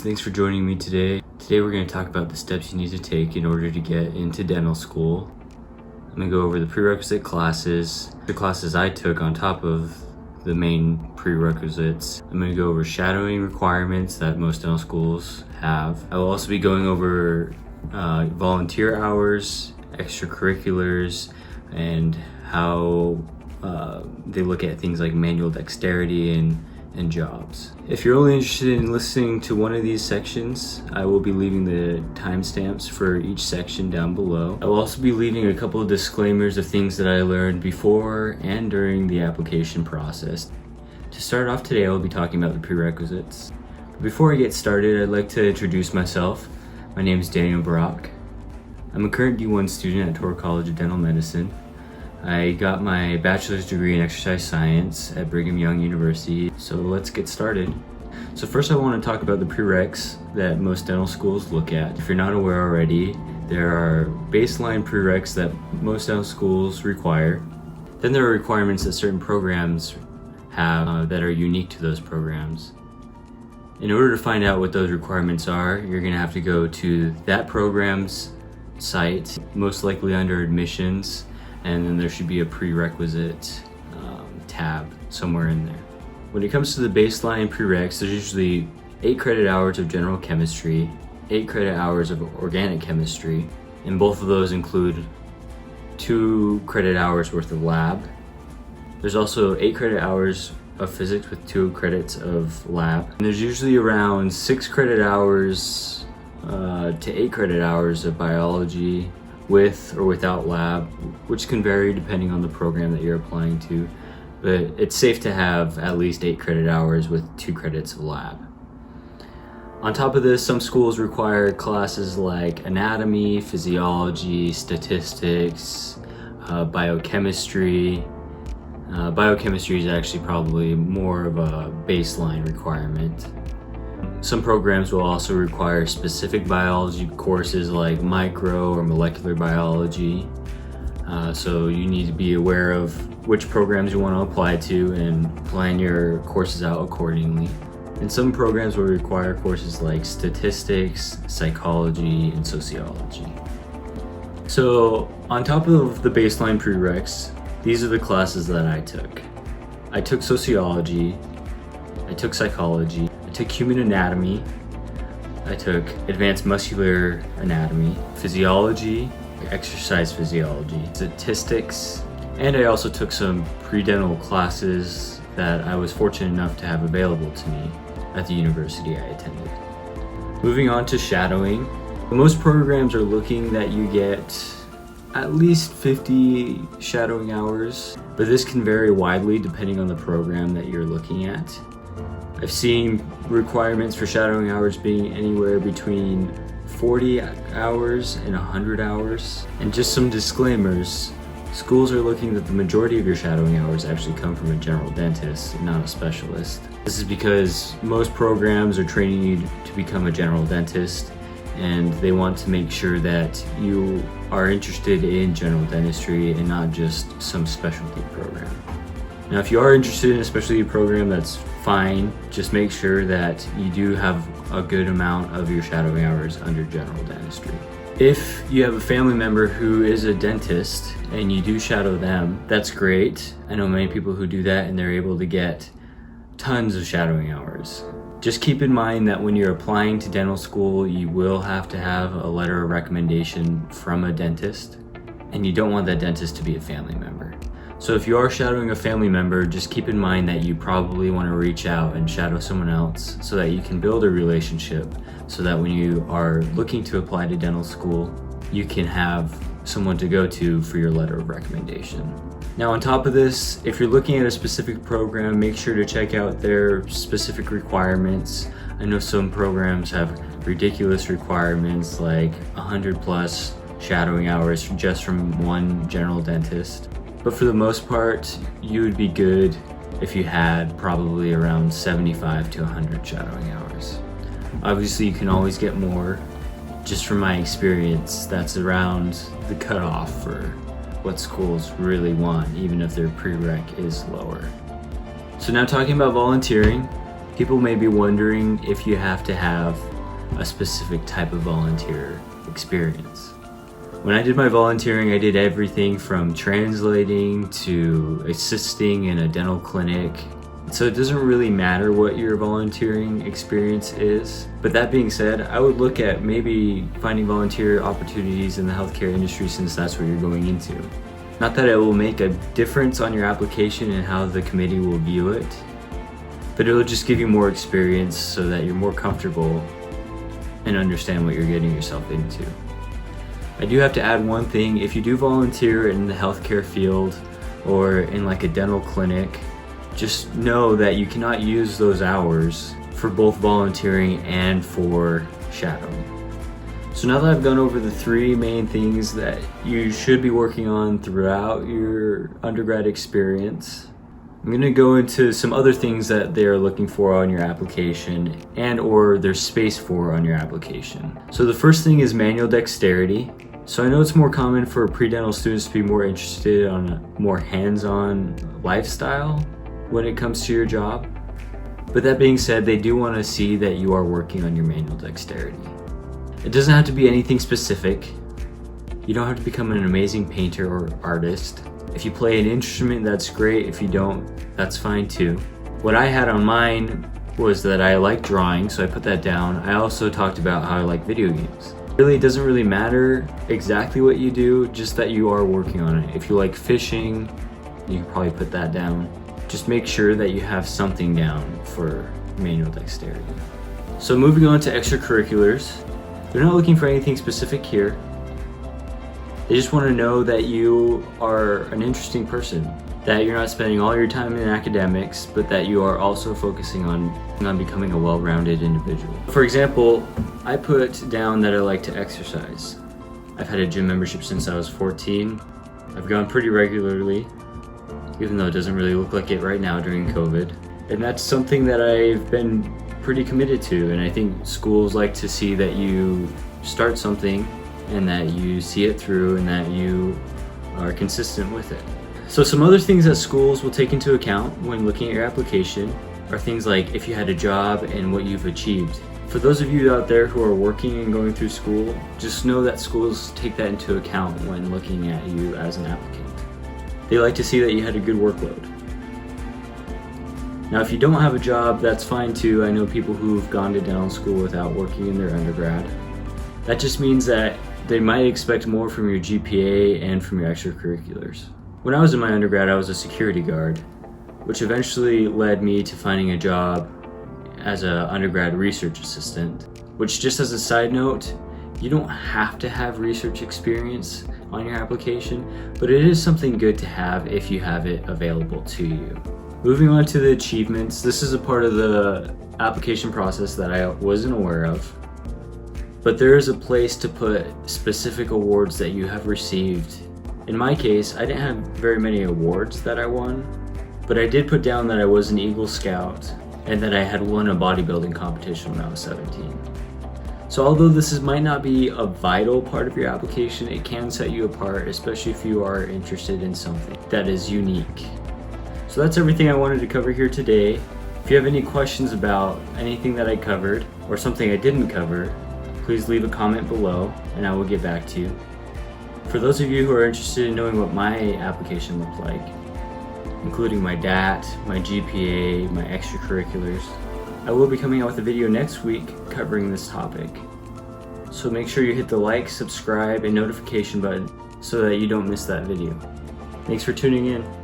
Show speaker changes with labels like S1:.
S1: Thanks for joining me today. Today we're going to talk about the steps you need to take in order to get into dental school. I'm going to go over the prerequisite classes, the classes I took on top of the main prerequisites. I'm going to go over shadowing requirements that most dental schools have. I will also be going over volunteer hours, extracurriculars, and how they look at things like manual dexterity and jobs. If you're only interested in listening to one of these sections, I will be leaving the timestamps for each section down below. I will also be leaving a couple of disclaimers of things that I learned before and during the application process. To start off today, I will be talking about the prerequisites. Before I get started, I'd like to introduce myself. My name is Daniel Barak. I'm a current D1 student at Torrey College of Dental Medicine. I got my bachelor's degree in exercise science at Brigham Young University, so let's get started. So first I want to talk about the prereqs that most dental schools look at. If you're not aware already, there are baseline prereqs that most dental schools require. Then there are requirements that certain programs have that are unique to those programs. In order to find out what those requirements are, you're going to have to go to that program's site, most likely under admissions, and then there should be a prerequisite tab somewhere in there. When it comes to the baseline prereqs, there's usually 8 credit hours of general chemistry, 8 credit hours of organic chemistry, and both of those include 2 credit hours worth of lab. There's also 8 credit hours of physics with 2 credits of lab. And there's usually around 6 credit hours to 8 credit hours of biology with or without lab, which can vary depending on the program that you're applying to, but it's safe to have at least 8 credit hours with 2 credits of lab. On top of this, some schools require classes like anatomy, physiology, statistics, biochemistry. Biochemistry is actually probably more of a baseline requirement. Some programs will also require specific biology courses like micro or molecular biology. So you need to be aware of which programs you want to apply to and plan your courses out accordingly. And some programs will require courses like statistics, psychology, and sociology. So on top of the baseline prereqs, these are the classes that I took. I took sociology, I took psychology, I took human anatomy, I took advanced muscular anatomy, physiology, exercise physiology, statistics, and I also took some pre-dental classes that I was fortunate enough to have available to me at the university I attended. Moving on to shadowing. Most programs are looking that you get at least 50 shadowing hours, but this can vary widely depending on the program that you're looking at. I've seen requirements for shadowing hours being anywhere between 40 hours and 100 hours. And just some disclaimers, schools are looking that the majority of your shadowing hours actually come from a general dentist and not a specialist. This is because most programs are training you to become a general dentist, and they want to make sure that you are interested in general dentistry and not just some specialty program. Now, if you are interested in a specialty program, that's fine. Just make sure that you do have a good amount of your shadowing hours under general dentistry. If you have a family member who is a dentist and you do shadow them, that's great. I know many people who do that and they're able to get tons of shadowing hours. Just keep in mind that when you're applying to dental school, you will have to have a letter of recommendation from a dentist, and you don't want that dentist to be a family member. So if you are shadowing a family member, just keep in mind that you probably want to reach out and shadow someone else so that you can build a relationship, so that when you are looking to apply to dental school, you can have someone to go to for your letter of recommendation. Now, on top of this, if you're looking at a specific program, make sure to check out their specific requirements. I know some programs have ridiculous requirements like 100 plus shadowing hours just from one general dentist. But for the most part, you would be good if you had probably around 75 to 100 shadowing hours. Obviously, you can always get more. Just from my experience, that's around the cutoff for what schools really want, even if their prereq is lower. So now talking about volunteering, people may be wondering if you have to have a specific type of volunteer experience. When I did my volunteering, I did everything from translating to assisting in a dental clinic. So it doesn't really matter what your volunteering experience is. But that being said, I would look at maybe finding volunteer opportunities in the healthcare industry, since that's what you're going into. Not that it will make a difference on your application and how the committee will view it, but it'll just give you more experience so that you're more comfortable and understand what you're getting yourself into. I do have to add one thing: if you do volunteer in the healthcare field or in like a dental clinic, just know that you cannot use those hours for both volunteering and for shadowing. So now that I've gone over the 3 main things that you should be working on throughout your undergrad experience, I'm going to go into some other things that they're looking for on your application and or there's space for on your application. So the first thing is manual dexterity. So I know it's more common for pre-dental students to be more interested on a more hands-on lifestyle when it comes to your job. But that being said, they do want to see that you are working on your manual dexterity. It doesn't have to be anything specific. You don't have to become an amazing painter or artist. If you play an instrument, that's great. If you don't, that's fine too. What I had on mine was that I like drawing, so I put that down. I also talked about how I like video games. Really, it doesn't really matter exactly what you do, just that you are working on it. If you like fishing, you can probably put that down. Just make sure that you have something down for manual dexterity. So moving on to extracurriculars. They're not looking for anything specific here. They just want to know that you are an interesting person, that you're not spending all your time in academics, but that you are also focusing on becoming a well-rounded individual. For example, I put down that I like to exercise. I've had a gym membership since I was 14. I've gone pretty regularly, even though it doesn't really look like it right now during COVID. And that's something that I've been pretty committed to, and I think schools like to see that you start something and that you see it through and that you are consistent with it. So some other things that schools will take into account when looking at your application are things like if you had a job and what you've achieved. For those of you out there who are working and going through school, just know that schools take that into account when looking at you as an applicant. They like to see that you had a good workload. Now, if you don't have a job, that's fine too. I know people who've gone to dental school without working in their undergrad. That just means that they might expect more from your GPA and from your extracurriculars. When I was in my undergrad, I was a security guard, which eventually led me to finding a job as an undergrad research assistant, which, just as a side note, you don't have to have research experience on your application, but it is something good to have if you have it available to you. Moving on to the achievements, this is a part of the application process that I wasn't aware of, but there is a place to put specific awards that you have received. In my case, I didn't have very many awards that I won, but I did put down that I was an Eagle Scout and that I had won a bodybuilding competition when I was 17. So although might not be a vital part of your application, it can set you apart, especially if you are interested in something that is unique. So that's everything I wanted to cover here today. If you have any questions about anything that I covered or something I didn't cover, please leave a comment below and I will get back to you. For those of you who are interested in knowing what my application looked like, including my DAT, my GPA, my extracurriculars, I will be coming out with a video next week covering this topic. So make sure you hit the like, subscribe, and notification button so that you don't miss that video. Thanks for tuning in.